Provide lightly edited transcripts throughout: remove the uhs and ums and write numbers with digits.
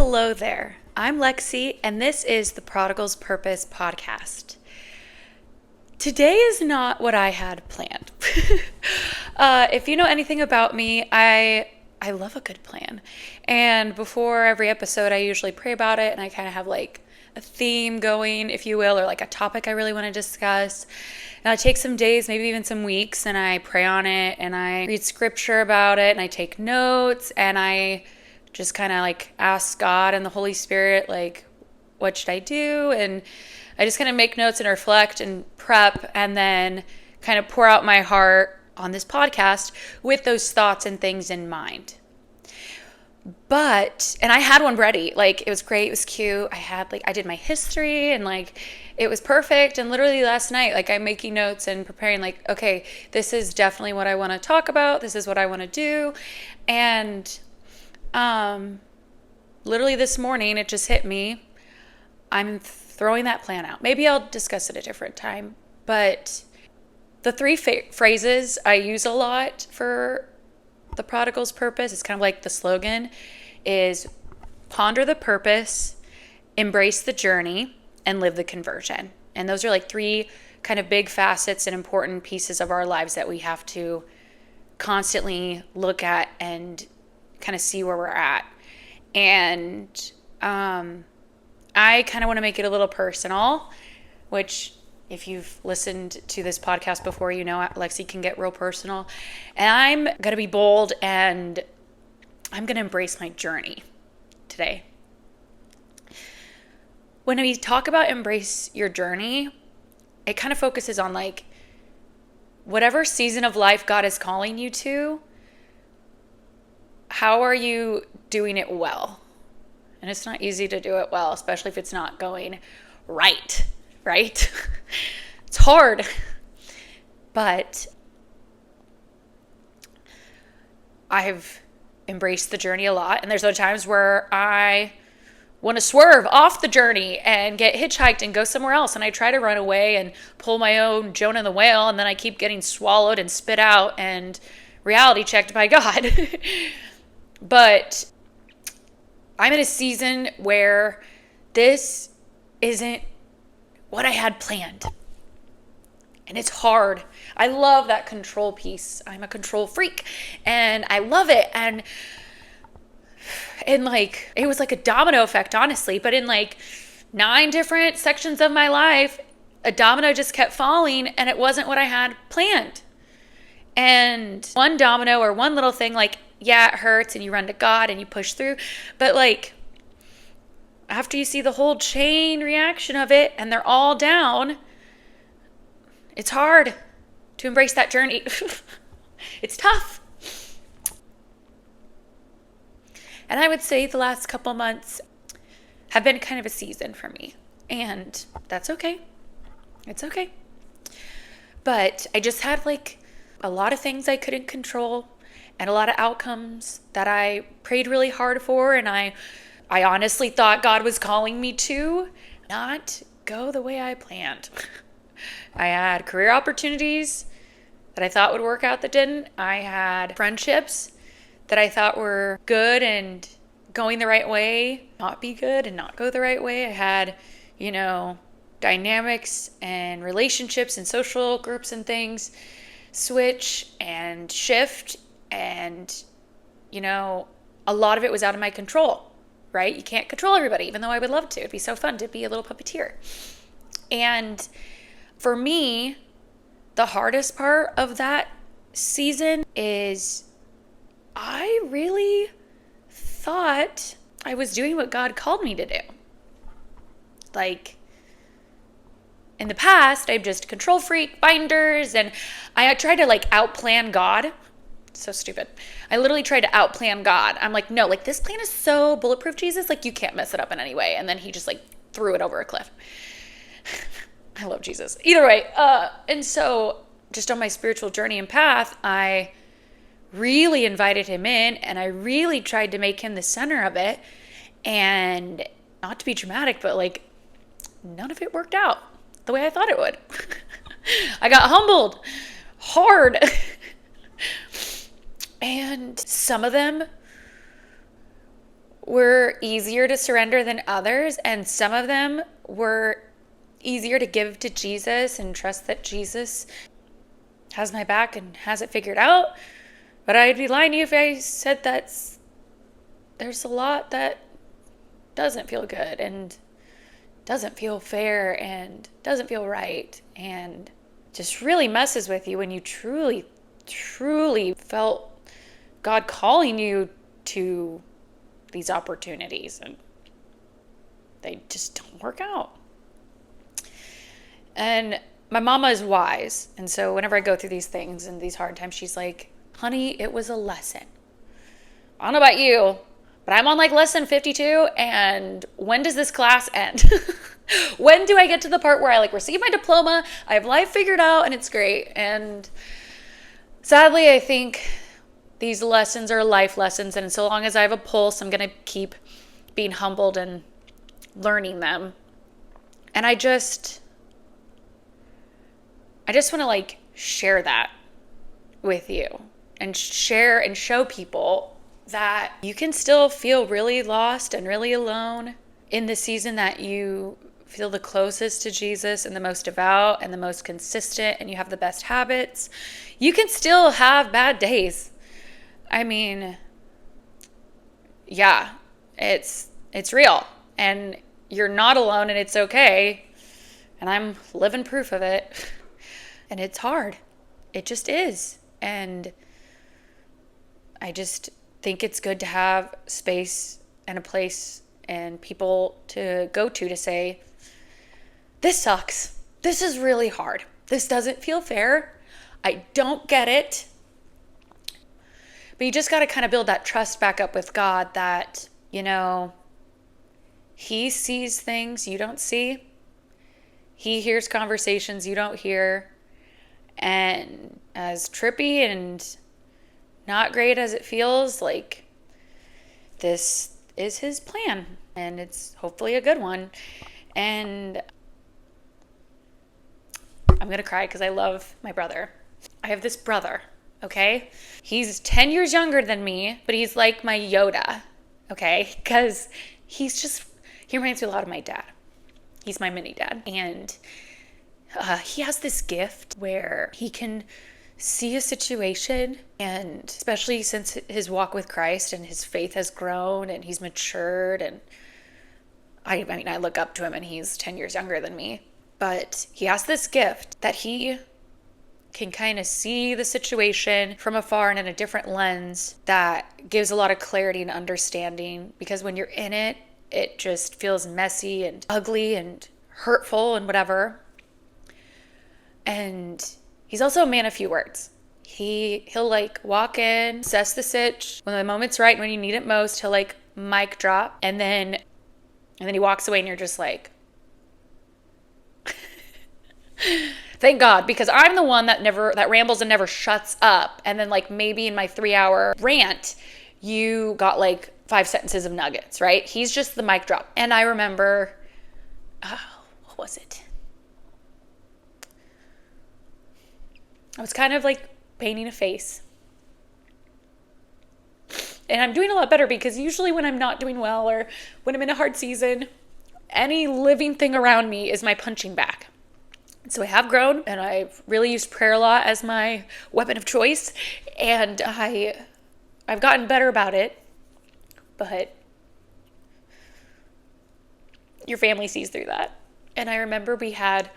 Hello there. I'm Lexi, and this is the Prodigal's Purpose podcast. Today is not what I had planned. If you know anything about me, I love a good plan. And before every episode, I usually pray about it, and I kind of have like a theme going, if you will, or like a topic I really want to discuss. And I take some days, maybe even some weeks, and I pray on it, and I read scripture about it, and I take notes, and I just kind of like ask God and the Holy Spirit, like, what should I do? And I just kind of make notes and reflect and prep, and then kind of pour out my heart on this podcast with those thoughts and things in mind. And I had one ready. Like, it was great. It was cute. I did my history, and like, it was perfect. And literally last night, like, I'm making notes and preparing, like, okay, this is definitely what I want to talk about. This is what I want to do. And literally this morning, it just hit me. I'm throwing that plan out. Maybe I'll discuss it a different time. But the three phrases I use a lot for the Prodigal's Purpose, it's kind of like the slogan, is ponder the purpose, embrace the journey, and live the conversion. And those are like three kind of big facets and important pieces of our lives that we have to constantly look at and kind of see where we're at. And I kind of want to make it a little personal, which if you've listened to this podcast before, you know Lexi can get real personal. And I'm going to be bold, and I'm going to embrace my journey today. When we talk about embrace your journey, it kind of focuses on like whatever season of life God is calling you to, how are you doing it well? And it's not easy to do it well, especially if it's not going right? It's hard. But I've embraced the journey a lot. And there's other times where I want to swerve off the journey and get hitchhiked and go somewhere else. And I try to run away and pull my own Jonah the whale. And then I keep getting swallowed and spit out and reality checked by God. But I'm in a season where this isn't what I had planned. And it's hard. I love that control piece. I'm a control freak, and I love it. And like, it was like a domino effect, honestly. But in like 9 different sections of my life, a domino just kept falling, and it wasn't what I had planned. And one domino or one little thing, like, yeah, it hurts, and you run to God and you push through. But like, after you see the whole chain reaction of it and they're all down, it's hard to embrace that journey. It's tough. And I would say the last couple months have been kind of a season for me. And that's okay. It's okay. But I just had like a lot of things I couldn't control, and a lot of outcomes that I prayed really hard for, and I honestly thought God was calling me to not go the way I planned. I had career opportunities that I thought would work out that didn't. I had friendships that I thought were good and going the right way, not be good and not go the right way. I had, dynamics and relationships and social groups and things switch and shift. And, a lot of it was out of my control, right? You can't control everybody, even though I would love to. It'd be so fun to be a little puppeteer. And for me, the hardest part of that season is I really thought I was doing what God called me to do. Like, in the past, I'm just control freak, binders, and I tried to like outplan God. So stupid. I literally tried to outplan God. I'm like, no, like this plan is so bulletproof, Jesus, like you can't mess it up in any way. And then he just like threw it over a cliff. I love Jesus. Either way. And so just on my spiritual journey and path, I really invited him in, and I really tried to make him the center of it. And not to be dramatic, but like none of it worked out the way I thought it would. I got humbled hard. And some of them were easier to surrender than others, and some of them were easier to give to Jesus and trust that Jesus has my back and has it figured out. But I'd be lying to you if I said that there's a lot that doesn't feel good and doesn't feel fair and doesn't feel right and just really messes with you when you truly, truly felt God calling you to these opportunities and they just don't work out. And my mama is wise. And so whenever I go through these things and these hard times, she's like, honey, it was a lesson. I don't know about you, but I'm on like lesson 52. And when does this class end? When do I get to the part where I like receive my diploma? I have life figured out and it's great. And sadly, I think these lessons are life lessons. And so long as I have a pulse, I'm going to keep being humbled and learning them. And I just want to like share that with you and share and show people that you can still feel really lost and really alone in the season that you feel the closest to Jesus and the most devout and the most consistent and you have the best habits. You can still have bad days. I mean, yeah, it's real and you're not alone and it's okay. And I'm living proof of it. And it's hard. It just is. And I just think it's good to have space and a place and people to go to say, this sucks. This is really hard. This doesn't feel fair. I don't get it. But you just got to kind of build that trust back up with God that, you know, He sees things you don't see. He hears conversations you don't hear. And as trippy and not great as it feels, like this is His plan and it's hopefully a good one. And I'm going to cry because I love my brother. I have this brother, okay? He's 10 years younger than me, but he's like my Yoda, okay? Because he reminds me a lot of my dad. He's my mini dad. And he has this gift where he can see a situation, and especially since his walk with Christ and his faith has grown and he's matured, and I mean, I look up to him and he's 10 years younger than me, but he has this gift that he can kind of see the situation from afar and in a different lens that gives a lot of clarity and understanding, because when you're in it, it just feels messy and ugly and hurtful and whatever. And he's also a man of few words. He'll like walk in, assess the sitch. When the moment's right, when you need it most, he'll like mic drop, and then he walks away and you're just like, thank God, because I'm the one that rambles and never shuts up. And then like maybe in my 3-hour rant, you got like 5 sentences of nuggets, right? He's just the mic drop. And I remember, what was it? I was kind of like painting a face. And I'm doing a lot better, because usually when I'm not doing well or when I'm in a hard season, any living thing around me is my punching bag. So I have grown, and I've really used prayer a lot as my weapon of choice. And I've gotten better about it. But your family sees through that. And I remember we had,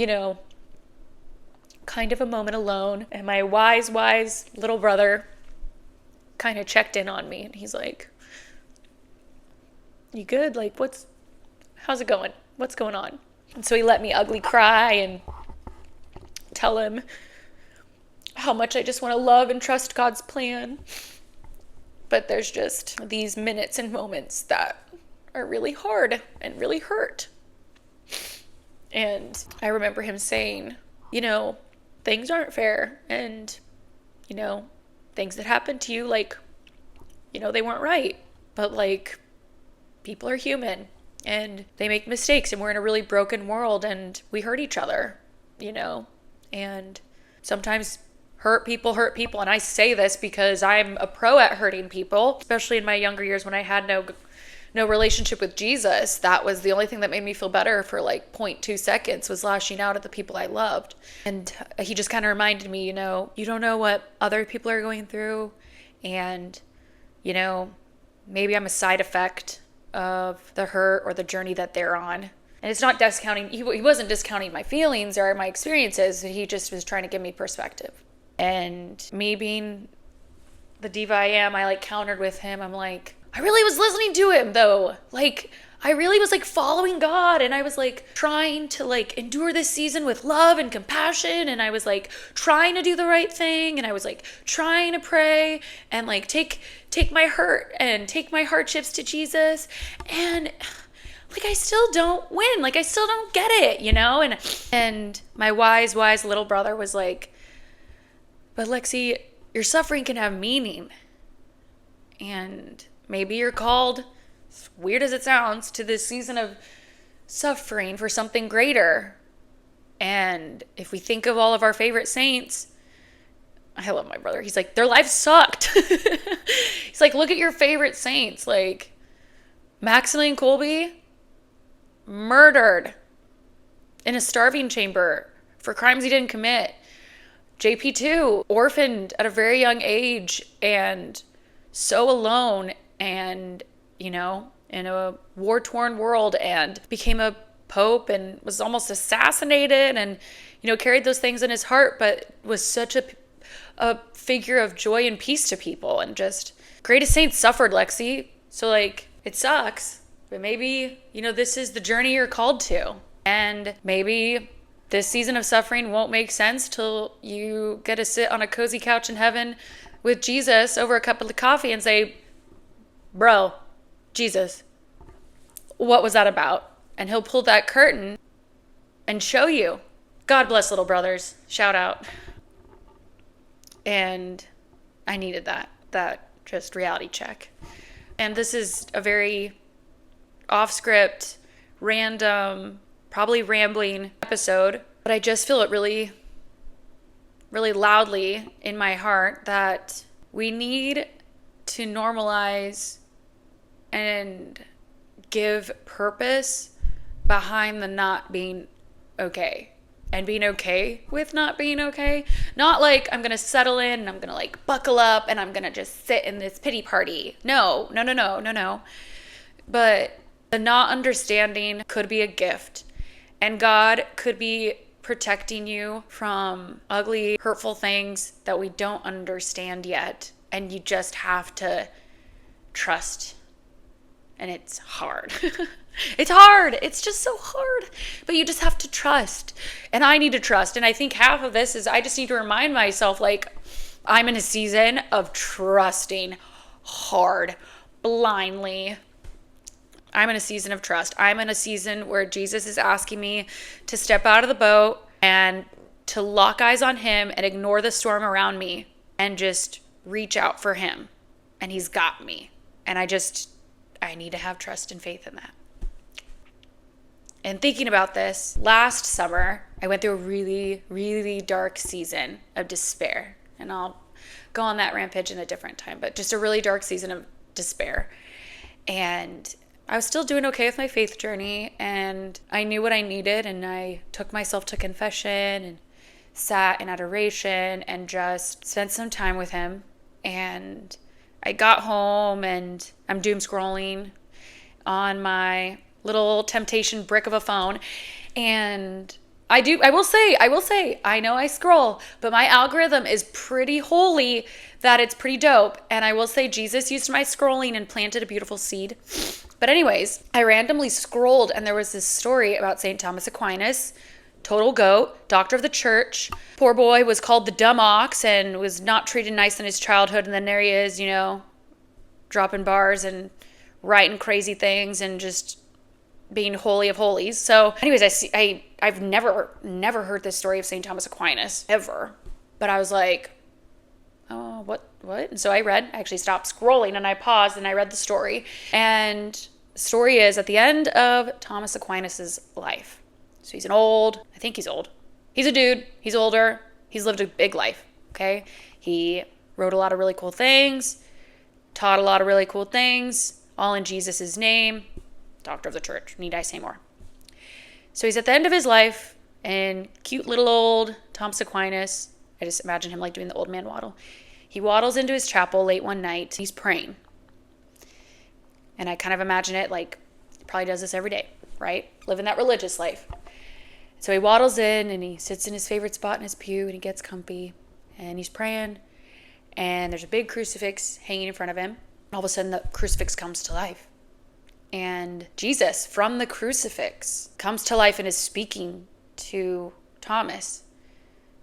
kind of a moment alone, and my wise little brother kind of checked in on me, and he's like, you good? Like, how's it going? What's going on? And so he let me ugly cry and tell him how much I just want to love and trust God's plan. But there's just these minutes and moments that are really hard and really hurt. And I remember him saying, things aren't fair, and, things that happened to you, like, they weren't right, but, like, people are human, and they make mistakes, and we're in a really broken world, and we hurt each other, and sometimes hurt people, and I say this because I'm a pro at hurting people, especially in my younger years when I had no relationship with Jesus, that was the only thing that made me feel better for like zero point 0.2 seconds, was lashing out at the people I loved. And he just kind of reminded me, you don't know what other people are going through. And, maybe I'm a side effect of the hurt or the journey that they're on. And it's not discounting, he wasn't discounting my feelings or my experiences. He just was trying to give me perspective. And me being the diva I am, I like countered with him. I'm like, I really was listening to him though. Like, I really was like following God, and I was like trying to like endure this season with love and compassion, and I was like trying to do the right thing, and I was like trying to pray and like take my hurt and take my hardships to Jesus, and like I still don't win. Like I still don't get it, And my wise little brother was like, but Lexi, your suffering can have meaning. And maybe you're called, as weird as it sounds, to this season of suffering for something greater. And if we think of all of our favorite saints, I love my brother. He's like, their lives sucked. He's like, look at your favorite saints. Like, Maximilian Kolbe, murdered in a starving chamber for crimes he didn't commit. JP2, orphaned at a very young age and so alone, and, in a war-torn world, and became a pope and was almost assassinated, and, carried those things in his heart, but was such a figure of joy and peace to people. And just, greatest saints suffered, Lexi. So like, it sucks, but maybe, this is the journey you're called to. And maybe this season of suffering won't make sense till you get to sit on a cozy couch in heaven with Jesus over a cup of coffee and say, bro, Jesus, what was that about? And he'll pull that curtain and show you. God bless little brothers. Shout out. And I needed that just reality check. And this is a very off script, random, probably rambling episode, but I just feel it really, really loudly in my heart that we need to normalize and give purpose behind the not being okay, and being okay with not being okay. Not like I'm going to settle in and I'm going to like buckle up and I'm going to just sit in this pity party. No. But the not understanding could be a gift, and God could be protecting you from ugly, hurtful things that we don't understand yet. And you just have to trust. And it's hard. It's hard. It's just so hard. But you just have to trust. And I need to trust. And I think half of this is I just need to remind myself, like, I'm in a season of trusting hard, blindly. I'm in a season of trust. I'm in a season where Jesus is asking me to step out of the boat and to lock eyes on him and ignore the storm around me and just reach out for him. And he's got me. And I need to have trust and faith in that. And thinking about this, last summer, I went through a really, really dark season of despair. And I'll go on that rampage in a different time, but just a really dark season of despair. And I was still doing okay with my faith journey, and I knew what I needed, and I took myself to confession and sat in adoration and just spent some time with him. And I got home and I'm doom scrolling on my little temptation brick of a phone. And I will say, I know I scroll, but my algorithm is pretty holy that it's pretty dope. And I will say Jesus used my scrolling and planted a beautiful seed. But anyways, I randomly scrolled and there was this story about St. Thomas Aquinas, total goat, doctor of the church. Poor boy was called the dumb ox and was not treated nice in his childhood. And then there he is, dropping bars and writing crazy things and just being holy of holies. So anyways, I've never heard this story of St. Thomas Aquinas ever. But I was like, oh, what? And so I actually stopped scrolling and I paused and I read the story. And the story is at the end of Thomas Aquinas's life. So he's I think he's old. He's a dude. He's older. He's lived a big life. Okay. He wrote a lot of really cool things, taught a lot of really cool things, all in Jesus' name. Doctor of the church. Need I say more? So he's at the end of his life, and cute little old Thomas Aquinas, I just imagine him like doing the old man waddle. He waddles into his chapel late one night. He's praying. And I kind of imagine it like he probably does this every day, right? Living that religious life. So he waddles in and he sits in his favorite spot in his pew and he gets comfy and he's praying. And there's a big crucifix hanging in front of him. All of a sudden the crucifix comes to life. And Jesus from the crucifix comes to life and is speaking to Thomas.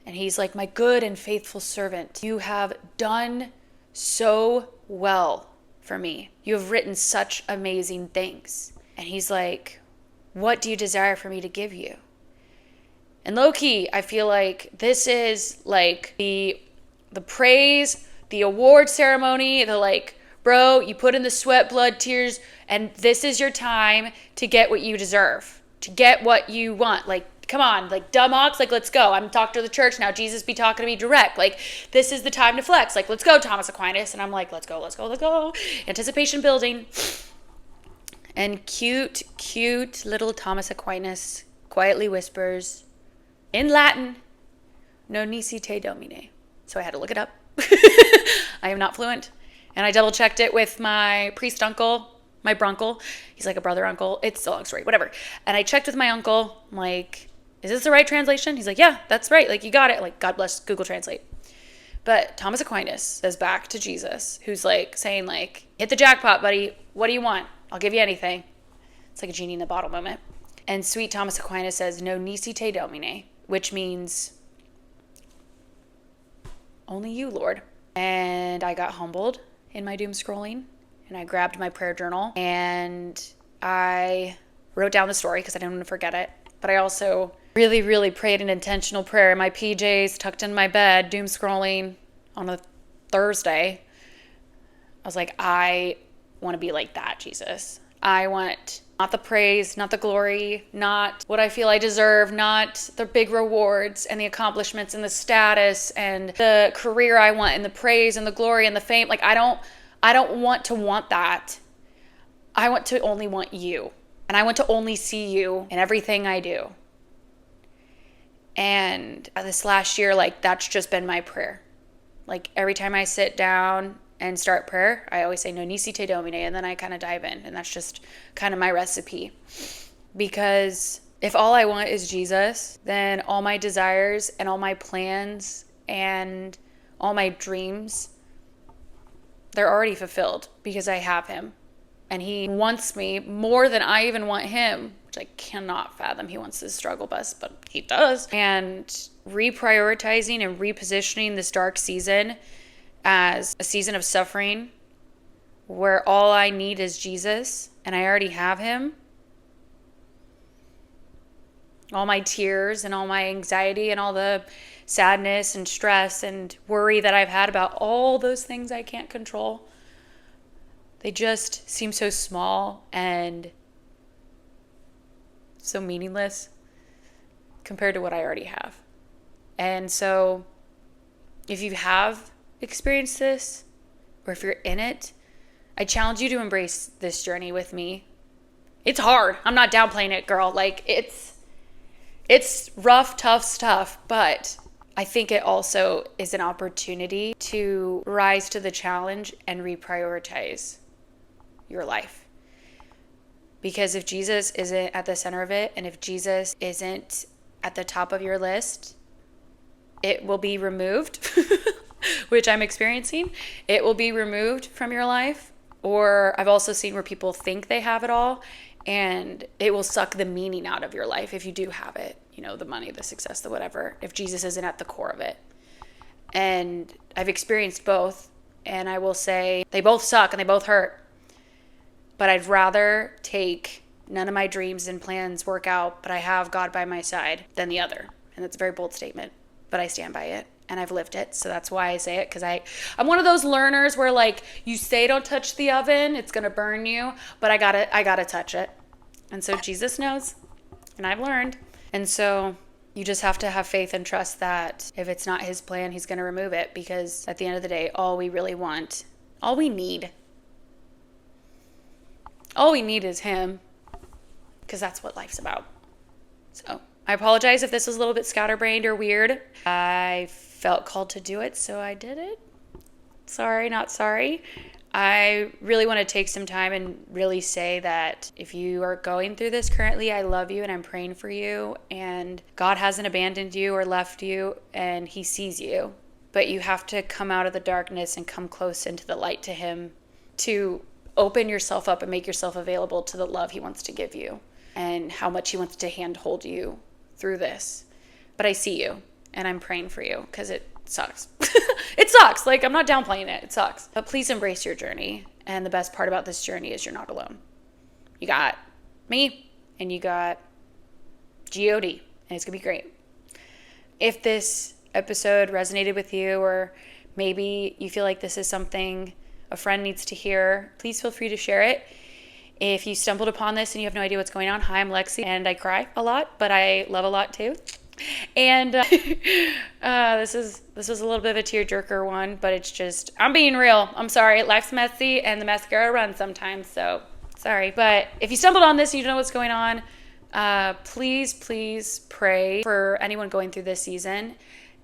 And he's like, my good and faithful servant, you have done so well for me. You have written such amazing things. And he's like, what do you desire for me to give you? And low key, I feel like this is like the praise, the award ceremony, the like, bro, you put in the sweat, blood, tears, and this is your time to get what you deserve, to get what you want. Like, come on, like dumb ox, like let's go. I'm talking to the church now. Jesus be talking to me direct. Like, this is the time to flex. Like, let's go, Thomas Aquinas. And I'm like, let's go, let's go, let's go. Anticipation building. And cute little Thomas Aquinas quietly whispers in Latin, non nisi te domine. So I had to look it up. I am not fluent. And I double checked it with my priest uncle, my brunkle. He's like a brother uncle. It's a long story, whatever. And I checked with my uncle, I'm like, is this the right translation? He's like, yeah, that's right. Like, you got it. Like, God bless Google Translate. But Thomas Aquinas says back to Jesus, who's like saying like, hit the jackpot, buddy. What do you want? I'll give you anything. It's like a genie in the bottle moment. And sweet Thomas Aquinas says, no nisi te domine, which means only you, Lord. And I got humbled in my doom scrolling, and I grabbed my prayer journal and I wrote down the story because I didn't want to forget it. But I also really prayed an intentional prayer in my PJs, tucked in my bed, doom scrolling on a Thursday. I was like, I want to be like that, Jesus. I want not the praise, not the glory, not what I feel I deserve, not the big rewards and the accomplishments and the status and the career I want and the praise and the glory and the fame. Like, I don't want to want that. I want to only want you. And I want to only see you in everything I do. And this last year, like, that's just been my prayer. Like, every time I sit down and start prayer, I always say, no nisi te domine, and then I kind of dive in. And that's just kind of my recipe. Because if all I want is Jesus, then all my desires and all my plans and all my dreams, they're already fulfilled because I have him. And he wants me more than I even want him, which I cannot fathom. He wants this struggle bus, but he does. And reprioritizing and repositioning this dark season as a season of suffering where all I need is Jesus and I already have him. All my tears and all my anxiety and all the sadness and stress and worry that I've had about all those things I can't control, they just seem so small and so meaningless compared to what I already have. And so if you have experienced this, or if you're in it, I challenge you to embrace this journey with me. It's hard. I'm not downplaying it, girl. Like, it's rough, tough stuff, but I think it also is an opportunity to rise to the challenge and reprioritize your life. Because if Jesus isn't at the center of it, and if Jesus isn't at the top of your list, it will be removed, which I'm experiencing. It will be removed from your life. Or I've also seen where people think they have it all, and it will suck the meaning out of your life if you do have it. You know, the money, the success, the whatever, if Jesus isn't at the core of it. And I've experienced both, and I will say they both suck and they both hurt. But I'd rather take none of my dreams and plans work out, but I have God by my side, than the other. And that's a very bold statement, but I stand by it and I've lived it. So that's why I say it, because I'm one of those learners where, like, you say don't touch the oven, it's going to burn you, but I gotta touch it. And so Jesus knows, and I've learned. And so you just have to have faith and trust that if it's not his plan, he's going to remove it, because at the end of the day, all we really want, all we need All we need is him, because that's what life's about. So I apologize if this was a little bit scatterbrained or weird. I felt called to do it, so I did it. Sorry, not sorry. I really want to take some time and really say that if you are going through this currently, I love you and I'm praying for you, and God hasn't abandoned you or left you, and he sees you. But you have to come out of the darkness and come close into the light to him, to open yourself up and make yourself available to the love he wants to give you and how much he wants to handhold you through this. But I see you and I'm praying for you, because it sucks. It sucks. Like, I'm not downplaying it. It sucks. But please embrace your journey. And the best part about this journey is you're not alone. You got me and you got God, and it's going to be great. If this episode resonated with you, or maybe you feel like this is something a friend needs to hear, please feel free to share it. If you stumbled upon this and you have no idea what's going on, hi, I'm Lexi, and I cry a lot, but I love a lot too. And this was a little bit of a tearjerker one, but it's just, I'm being real. I'm sorry. Life's messy and the mascara runs sometimes, so sorry. But if you stumbled on this and you don't know what's going on, please pray for anyone going through this season.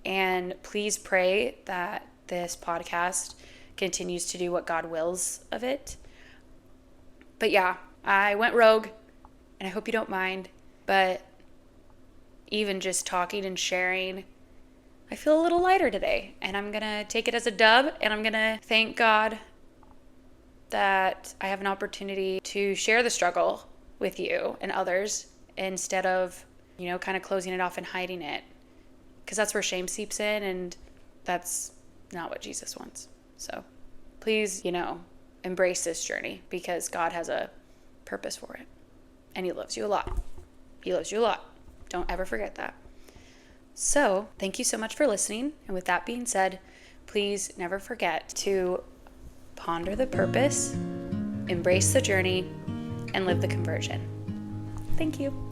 And please pray that this podcast continues to do what God wills of it. But yeah, I went rogue, and I hope you don't mind. But even just talking and sharing, I feel a little lighter today. And I'm going to take it as a dub, and I'm going to thank God that I have an opportunity to share the struggle with you and others, instead of, kind of closing it off and hiding it. Because that's where shame seeps in, and that's not what Jesus wants. So please, embrace this journey, because God has a purpose for it. And he loves you a lot. He loves you a lot. Don't ever forget that. So thank you so much for listening. And with that being said, please never forget to ponder the purpose, embrace the journey, and live the conversion. Thank you.